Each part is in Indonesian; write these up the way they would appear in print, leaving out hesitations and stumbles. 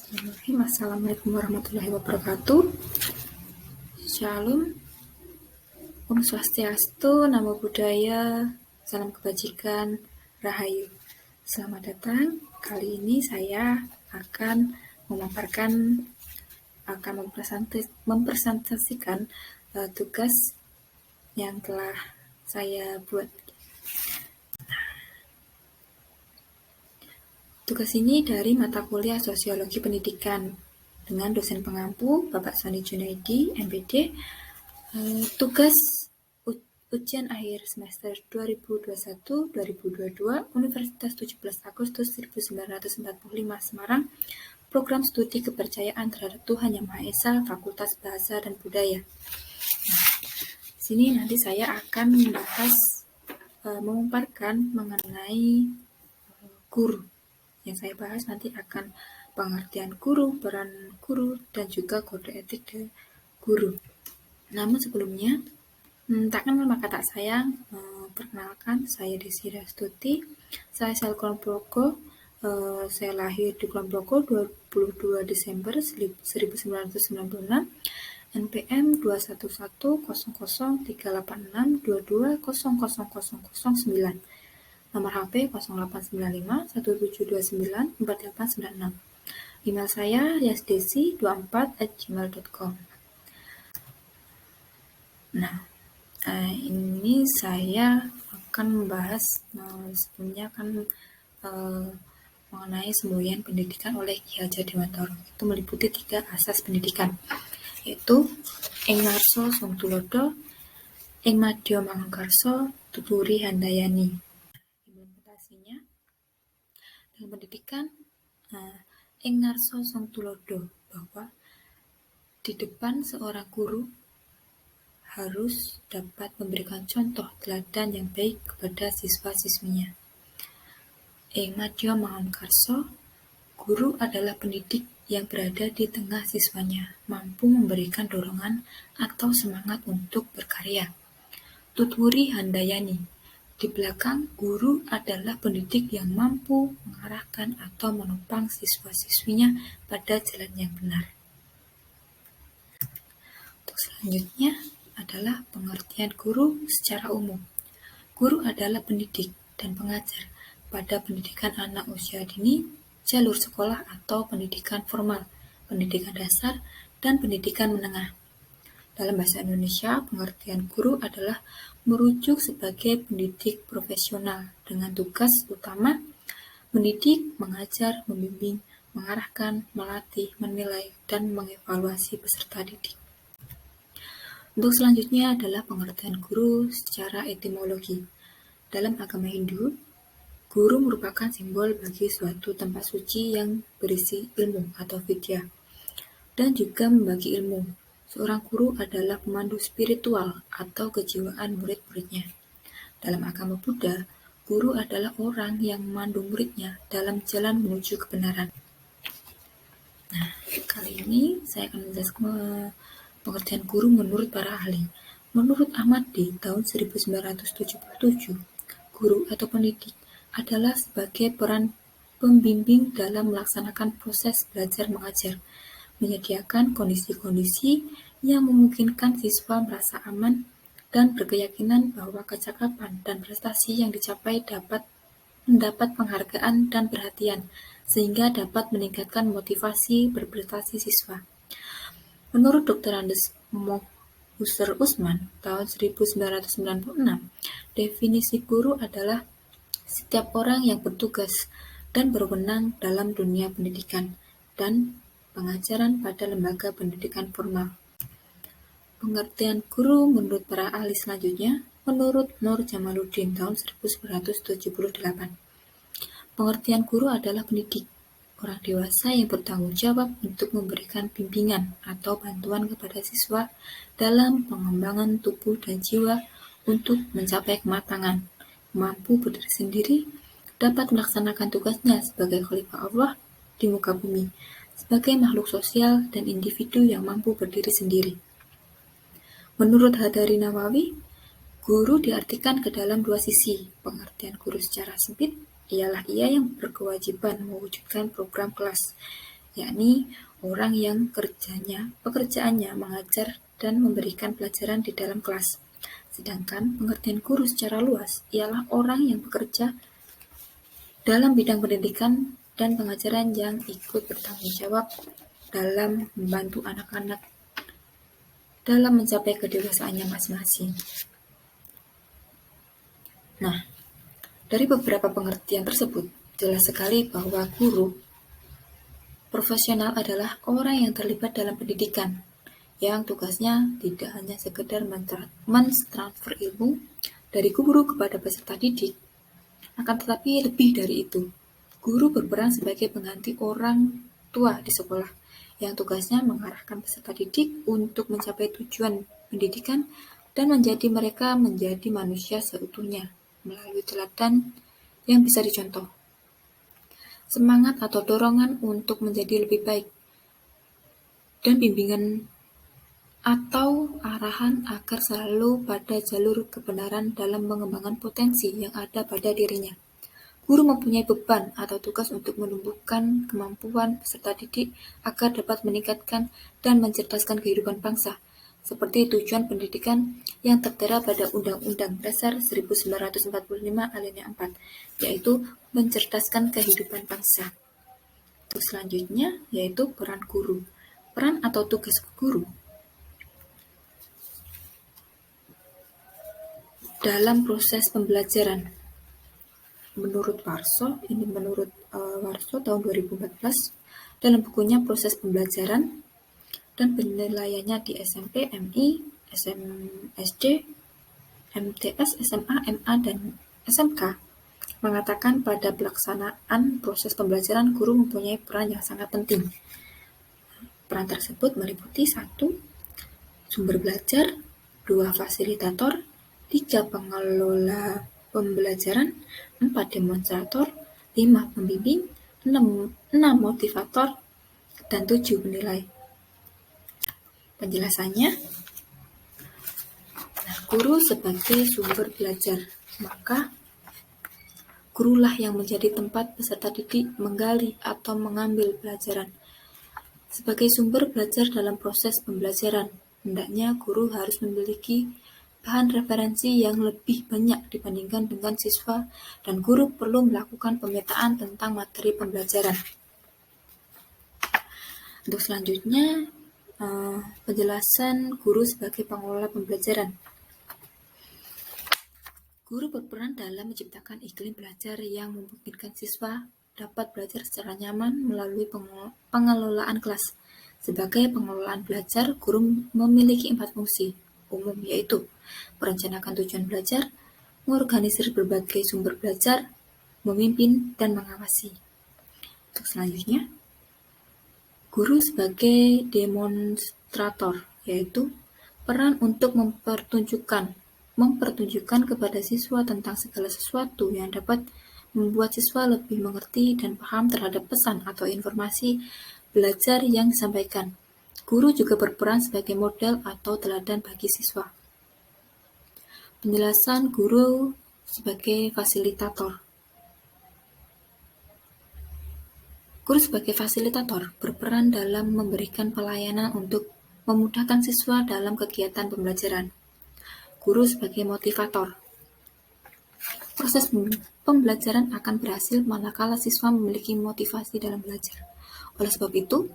Bismillahirrahmanirrahim. Assalamualaikum warahmatullahi wabarakatuh. Shalom, Om Swastiastu, Namo Buddhaya, Salam Kebajikan, Rahayu. Selamat datang. Kali ini saya akan mempresentasikan tugas yang telah saya buat. Tugas ini dari mata kuliah Sosiologi Pendidikan dengan dosen pengampu Bapak Sony Junaidi, MPD. Tugas ujian akhir semester 2021-2022 Universitas 17 Agustus 1945 Semarang, Program Studi Kepercayaan Terhadap Tuhan Yang Maha Esa, Fakultas Bahasa dan Budaya. Di sini nanti saya akan memaparkan mengenai guru. Yang saya bahas nanti akan pengertian guru, peran guru, dan juga kode etik guru. Namun sebelumnya, tak kenal maka tak sayang, perkenalkan, saya Desi Rastuti, saya asal Kulon Progo, saya lahir di Kulon Progo 22 Desember 1996, NPM 211003862200009. Nomor HP 0895 1729 4896. Email saya riasdesi24@gmail.com. Nah, ini saya akan membahas sebelumnya mengenai semboyan pendidikan oleh Ki Hajar Dewantara. Itu meliputi 3 asas pendidikan, yaitu Ing Ngarsa Sung Tulodo, Ing Madya Mangunkarsa, Tuturi Handayani. Implementasinya dalam pendidikan, Ing Ngarsa Sung Tulodo, bahwa di depan seorang guru harus dapat memberikan contoh teladan yang baik kepada siswa-siswinya. Ing Madya Mangunkarsa, guru adalah pendidik yang berada di tengah siswanya, mampu memberikan dorongan atau semangat untuk berkarya. Tuturi Handayani, di belakang guru adalah pendidik yang mampu mengarahkan atau menopang siswa-siswinya pada jalan yang benar. Untuk selanjutnya adalah pengertian guru secara umum. Guru adalah pendidik dan pengajar pada pendidikan anak usia dini, jalur sekolah atau pendidikan formal, pendidikan dasar, dan pendidikan menengah. Dalam bahasa Indonesia, pengertian guru adalah merujuk sebagai pendidik profesional dengan tugas utama mendidik, mengajar, membimbing, mengarahkan, melatih, menilai, dan mengevaluasi peserta didik. Untuk selanjutnya adalah pengertian guru secara etimologi. Dalam agama Hindu, guru merupakan simbol bagi suatu tempat suci yang berisi ilmu atau vidya, dan juga membagi ilmu. Seorang guru adalah pemandu spiritual atau kejiwaan murid-muridnya. Dalam agama Buddha, guru adalah orang yang memandu muridnya dalam jalan menuju kebenaran. Nah, kali ini saya akan menjelaskan pengertian guru menurut para ahli. Menurut Ahmad D. tahun 1977, guru atau pendidik adalah sebagai peran pembimbing dalam melaksanakan proses belajar mengajar, menyediakan kondisi-kondisi yang memungkinkan siswa merasa aman dan berkeyakinan bahwa kecakapan dan prestasi yang dicapai dapat mendapat penghargaan dan perhatian, sehingga dapat meningkatkan motivasi berprestasi siswa. Menurut Dr. Andes Mohusser Usman tahun 1996, definisi guru adalah setiap orang yang bertugas dan berwenang dalam dunia pendidikan dan pengajaran pada lembaga pendidikan formal. Pengertian guru menurut para ahli selanjutnya, menurut Nur Jamaluddin tahun 1978. Pengertian guru adalah pendidik, orang dewasa yang bertanggung jawab untuk memberikan bimbingan atau bantuan kepada siswa dalam pengembangan tubuh dan jiwa untuk mencapai kematangan, mampu berdiri sendiri, dapat melaksanakan tugasnya sebagai khalifah Allah di muka bumi, sebagai makhluk sosial dan individu yang mampu berdiri sendiri. Menurut Hadari Nawawi, guru diartikan ke dalam 2 sisi. Pengertian guru secara sempit ialah ia yang berkewajiban mewujudkan program kelas yakni orang yang pekerjaannya mengajar dan memberikan pelajaran di dalam kelas. Sedangkan pengertian guru secara luas ialah orang yang bekerja dalam bidang pendidikan dan pengajaran yang ikut bertanggung jawab dalam membantu anak-anak dalam mencapai kedewasaannya masing-masing. Nah, dari beberapa pengertian tersebut, jelas sekali bahwa guru profesional adalah orang yang terlibat dalam pendidikan, yang tugasnya tidak hanya sekedar mentransfer ilmu dari guru kepada peserta didik, akan tetapi lebih dari itu. Guru berperan sebagai pengganti orang tua di sekolah, yang tugasnya mengarahkan peserta didik untuk mencapai tujuan pendidikan dan mereka menjadi manusia seutuhnya melalui teladan yang bisa dicontoh. Semangat atau dorongan untuk menjadi lebih baik, dan bimbingan atau arahan agar selalu pada jalur kebenaran dalam mengembangkan potensi yang ada pada dirinya. Guru mempunyai beban atau tugas untuk menumbuhkan kemampuan peserta didik agar dapat meningkatkan dan mencerdaskan kehidupan bangsa, seperti tujuan pendidikan yang tertera pada Undang-Undang Dasar 1945 alinea 4, yaitu mencerdaskan kehidupan bangsa. Untuk selanjutnya, yaitu peran guru. Peran atau tugas guru dalam proses pembelajaran. Menurut Warso tahun 2014, dalam bukunya Proses Pembelajaran dan Penilaiannya di SMP, MI, SD, MTS, SMA, MA, dan SMK, mengatakan pada pelaksanaan proses pembelajaran guru mempunyai peran yang sangat penting. Peran tersebut meliputi 1. Sumber belajar, 2. Fasilitator, 3. Pengelola pembelajaran, 4. Demonstrator, 5. Pembimbing, 6. Motivator, dan 7. Penilai. Penjelasannya, guru sebagai sumber belajar, maka gurulah yang menjadi tempat peserta didik menggali atau mengambil pelajaran. Sebagai sumber belajar dalam proses pembelajaran, hendaknya guru harus memiliki bahan referensi yang lebih banyak dibandingkan dengan siswa, dan guru perlu melakukan pemetaan tentang materi pembelajaran. Untuk selanjutnya, penjelasan guru sebagai pengelola pembelajaran. Guru berperan dalam menciptakan iklim belajar yang memungkinkan siswa dapat belajar secara nyaman melalui pengelolaan kelas. Sebagai pengelolaan belajar, guru memiliki 4 fungsi umum, yaitu merencanakan tujuan belajar, mengorganisir berbagai sumber belajar, memimpin, dan mengawasi. Untuk selanjutnya, guru sebagai demonstrator, yaitu peran untuk mempertunjukkan kepada siswa tentang segala sesuatu yang dapat membuat siswa lebih mengerti dan paham terhadap pesan atau informasi belajar yang disampaikan. Guru juga berperan sebagai model atau teladan bagi siswa. Penjelasan guru sebagai fasilitator. Guru sebagai fasilitator berperan dalam memberikan pelayanan untuk memudahkan siswa dalam kegiatan pembelajaran. Guru sebagai motivator. Proses pembelajaran akan berhasil manakala siswa memiliki motivasi dalam belajar. Oleh sebab itu,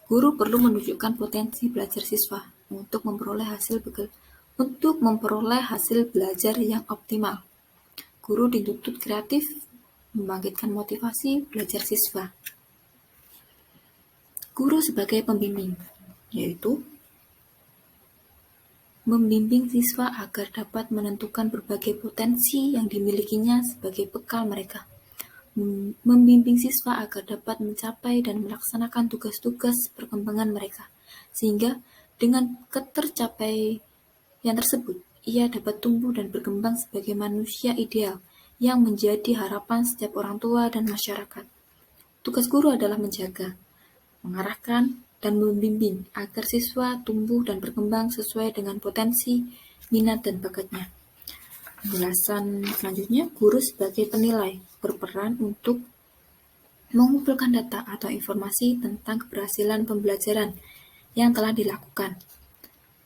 guru perlu menunjukkan potensi belajar siswa untuk memperoleh hasil belajar yang optimal. Guru dituntut kreatif, membangkitkan motivasi belajar siswa. Guru sebagai pembimbing, yaitu membimbing siswa agar dapat menentukan berbagai potensi yang dimilikinya sebagai bekal mereka. Membimbing siswa agar dapat mencapai dan melaksanakan tugas-tugas perkembangan mereka, sehingga dengan ketercapaian tersebut, ia dapat tumbuh dan berkembang sebagai manusia ideal yang menjadi harapan setiap orang tua dan masyarakat. Tugas guru adalah menjaga, mengarahkan, dan membimbing agar siswa tumbuh dan berkembang sesuai dengan potensi, minat, dan bakatnya. Penjelasan selanjutnya, guru sebagai penilai berperan untuk mengumpulkan data atau informasi tentang keberhasilan pembelajaran yang telah dilakukan.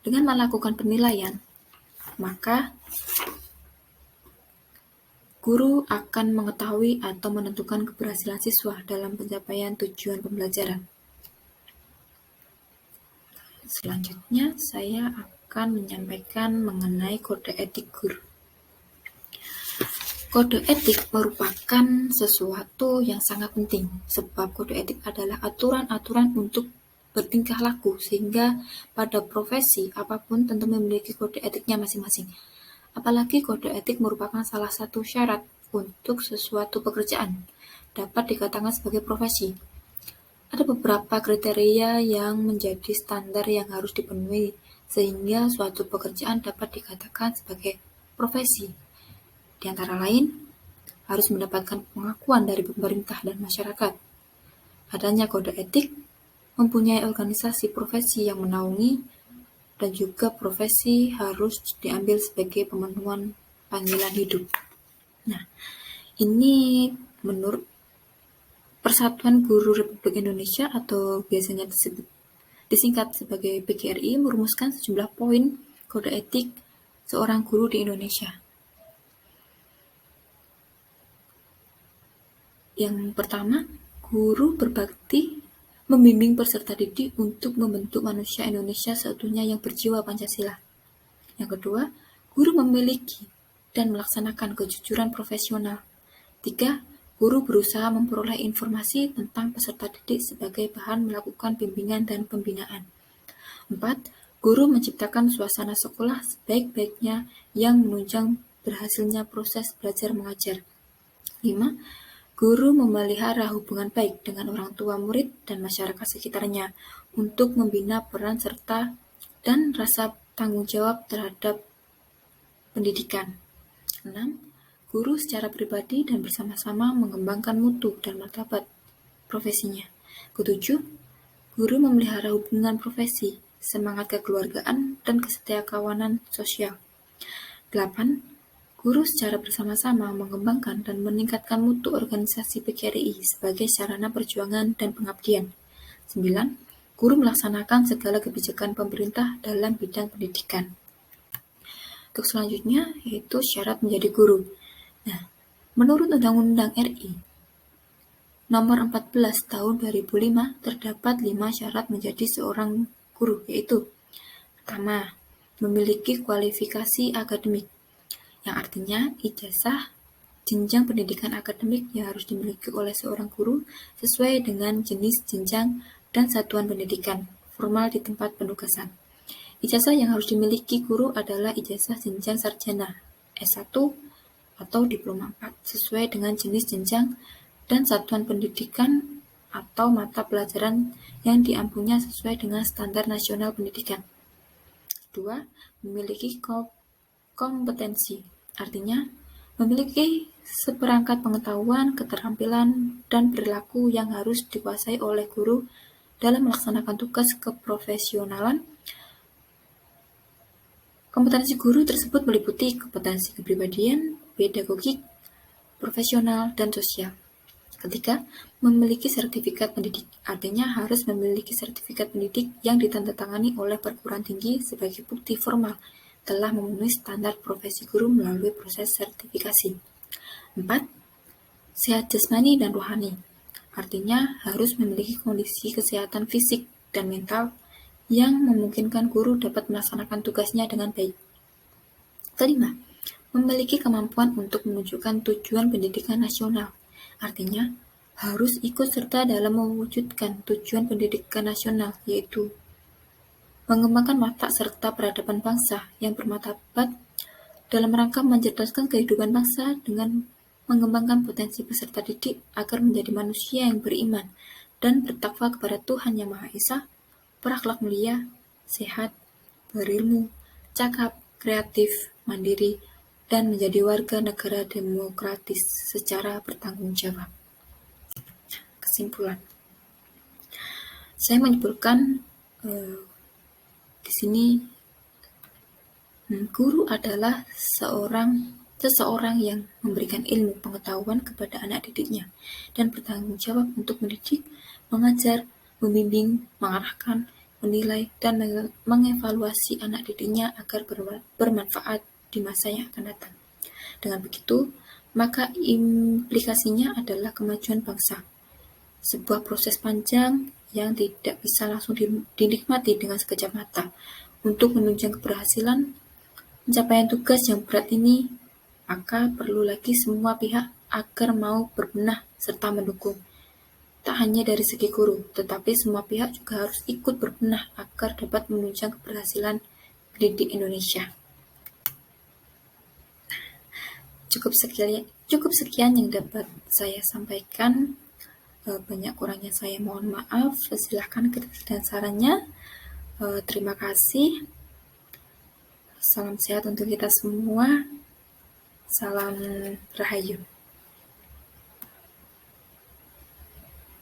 Dengan melakukan penilaian, maka guru akan mengetahui atau menentukan keberhasilan siswa dalam pencapaian tujuan pembelajaran. Selanjutnya, saya akan menyampaikan mengenai kode etik guru. Kode etik merupakan sesuatu yang sangat penting, sebab kode etik adalah aturan-aturan untuk bertingkah laku, sehingga pada profesi apapun tentu memiliki kode etiknya masing-masing. Apalagi kode etik merupakan salah satu syarat untuk sesuatu pekerjaan dapat dikatakan sebagai profesi. Ada beberapa kriteria yang menjadi standar yang harus dipenuhi sehingga suatu pekerjaan dapat dikatakan sebagai profesi. Di antara lain, harus mendapatkan pengakuan dari pemerintah dan masyarakat. Adanya kode etik, mempunyai organisasi profesi yang menaungi, dan juga profesi harus diambil sebagai pemenuhan panggilan hidup. Nah, ini menurut Persatuan Guru Republik Indonesia atau biasanya disingkat sebagai PGRI merumuskan sejumlah poin kode etik seorang guru di Indonesia. Yang pertama, guru berbakti membimbing peserta didik untuk membentuk manusia Indonesia seutuhnya yang berjiwa Pancasila. Yang kedua, guru memiliki dan melaksanakan kejujuran profesional. 3. Guru berusaha memperoleh informasi tentang peserta didik sebagai bahan melakukan bimbingan dan pembinaan. 4. Guru menciptakan suasana sekolah sebaik-baiknya yang menunjang berhasilnya proses belajar mengajar. 5. Guru memelihara hubungan baik dengan orang tua murid dan masyarakat sekitarnya untuk membina peran serta dan rasa tanggung jawab terhadap pendidikan. 6. Guru secara pribadi dan bersama-sama mengembangkan mutu dan martabat profesinya. 7. Guru memelihara hubungan profesi, semangat kekeluargaan, dan kesetiakawanan sosial. 8. Guru secara bersama-sama mengembangkan dan meningkatkan mutu organisasi PGRI sebagai sarana perjuangan dan pengabdian. 9. Guru melaksanakan segala kebijakan pemerintah dalam bidang pendidikan. Untuk selanjutnya, yaitu syarat menjadi guru. Nah, menurut Undang-Undang RI Nomor 14 Tahun 2005 terdapat 5 syarat menjadi seorang guru, yaitu: pertama, memiliki kualifikasi akademik, yang artinya ijazah jenjang pendidikan akademik yang harus dimiliki oleh seorang guru sesuai dengan jenis jenjang dan satuan pendidikan formal di tempat penugasan. Ijazah yang harus dimiliki guru adalah ijazah jenjang sarjana, S1, atau diploma 4, sesuai dengan jenis jenjang dan satuan pendidikan atau mata pelajaran yang diampunya sesuai dengan standar nasional pendidikan. 2. Memiliki kompetensi, artinya memiliki seperangkat pengetahuan, keterampilan, dan perilaku yang harus dikuasai oleh guru dalam melaksanakan tugas keprofesionalan. Kompetensi guru tersebut meliputi kompetensi kepribadian, pedagogik, profesional, dan sosial. Ketiga, memiliki sertifikat pendidik, artinya harus memiliki sertifikat pendidik yang ditandatangani oleh perguruan tinggi sebagai bukti formal telah memenuhi standar profesi guru melalui proses sertifikasi. 4. Sehat jasmani dan rohani, artinya harus memiliki kondisi kesehatan fisik dan mental yang memungkinkan guru dapat melaksanakan tugasnya dengan baik. Kelima, memiliki kemampuan untuk menunjukkan tujuan pendidikan nasional, artinya harus ikut serta dalam mewujudkan tujuan pendidikan nasional, yaitu mengembangkan watak serta peradaban bangsa yang bermartabat dalam rangka mencerdaskan kehidupan bangsa dengan mengembangkan potensi peserta didik agar menjadi manusia yang beriman dan bertakwa kepada Tuhan Yang Maha Esa, berakhlak mulia, sehat, berilmu, cakap, kreatif, mandiri, dan menjadi warga negara demokratis secara bertanggung jawab. Kesimpulan, saya menyimpulkan di sini guru adalah seorang seseorang yang memberikan ilmu pengetahuan kepada anak didiknya dan bertanggung jawab untuk mendidik, mengajar, membimbing, mengarahkan, menilai, dan mengevaluasi anak didiknya agar bermanfaat di masa yang akan datang. Dengan begitu, maka implikasinya adalah kemajuan bangsa, sebuah proses panjang yang tidak bisa langsung dinikmati dengan sekejap mata. Untuk menunjang keberhasilan pencapaian tugas yang berat ini, maka perlu lagi semua pihak agar mau berbenah serta mendukung. Tak hanya dari segi guru, tetapi semua pihak juga harus ikut berbenah agar dapat menunjang keberhasilan pendidik Indonesia. Cukup sekian yang dapat saya sampaikan. Banyak kurangnya saya mohon maaf. Silahkan kritik dan sarannya. Terima kasih. Salam sehat untuk kita semua. Salam Rahayu.